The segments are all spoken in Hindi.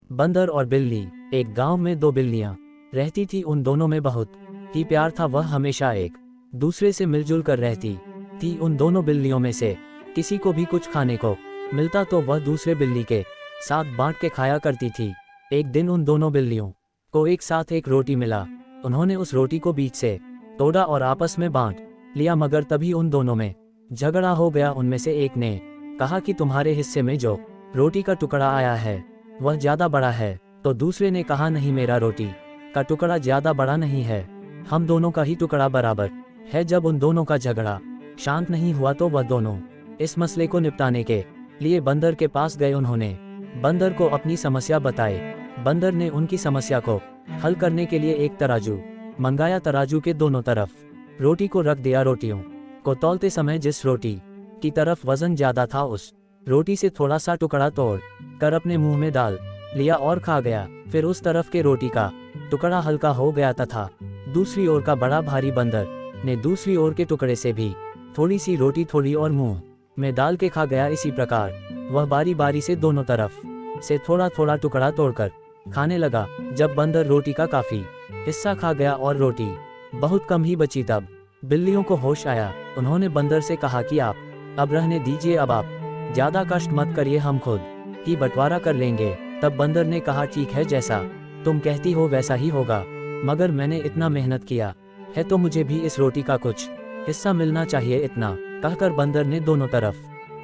बंदर और बिल्ली। एक गांव में दो बिल्लियां रहती थी। उन दोनों में बहुत ही प्यार था। वह हमेशा एक दूसरे से मिलजुल कर रहती थी। उन दोनों बिल्लियों में से किसी को भी कुछ खाने को मिलता तो वह दूसरे बिल्ली के साथ बांट के खाया करती थी। एक दिन उन दोनों बिल्लियों को एक साथ एक रोटी मिला। उन्होंने उस रोटी को बीच से तोड़ा और आपस में बांट लिया, मगर तभी उन दोनों में झगड़ा हो गया। उनमें से एक ने कहा कि तुम्हारे हिस्से में जो रोटी का टुकड़ा आया है वह ज्यादा बड़ा है, तो दूसरे ने कहा नहीं, मेरा रोटी का टुकड़ा ज्यादा बड़ा नहीं है, हम दोनों का ही टुकड़ा बराबर है। जब उन दोनों का झगड़ा शांत नहीं हुआ तो वह दोनों इस मसले को निपटाने के लिए बंदर के पास गए। उन्होंने बंदर को अपनी समस्या बताई। बंदर ने उनकी समस्या को हल करने के लिए एक तराजू मंगाया। तराजू के दोनों तरफ रोटी को रख दिया। रोटियों को तौलते समय जिस रोटी की तरफ वजन ज्यादा था उस रोटी से थोड़ा सा टुकड़ा तोड़ कर अपने मुंह में डाल लिया और खा गया। फिर उस तरफ के रोटी का टुकड़ा हल्का हो गया तथा दूसरी ओर का बड़ा भारी बंदर ने दूसरी ओर के टुकड़े से भी थोड़ी सी रोटी थोड़ी और मुंह में डाल के खा गया। इसी प्रकार वह बारी बारी से दोनों तरफ से थोड़ा थोड़ा टुकड़ा तोड़कर खाने लगा। जब बंदर रोटी का काफी हिस्सा खा गया और रोटी बहुत कम ही बची, तब बिल्लियों को होश आया। उन्होंने बंदर से कहा कि आप अब रहने दीजिए, अब आप ज्यादा कष्ट मत करिए, हम खुद ही बंटवारा कर लेंगे। तब बंदर ने कहा ठीक है, जैसा तुम कहती हो वैसा ही होगा, मगर मैंने इतना मेहनत किया है तो मुझे भी इस रोटी का कुछ हिस्सा मिलना चाहिए। इतना कहकर बंदर ने दोनों तरफ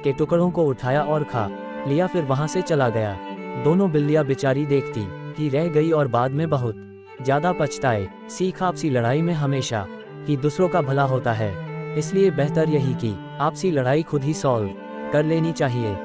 के टुकड़ों को उठाया और खा लिया, फिर वहां से चला गया। दोनों बिल्लियां बेचारी देखती ही रह गई और बाद में बहुत ज्यादा पछताए। सीख, आपसी लड़ाई में हमेशा ही दूसरों का भला होता है, इसलिए बेहतर यही कि आपसी लड़ाई खुद ही सॉल्व कर लेनी चाहिए।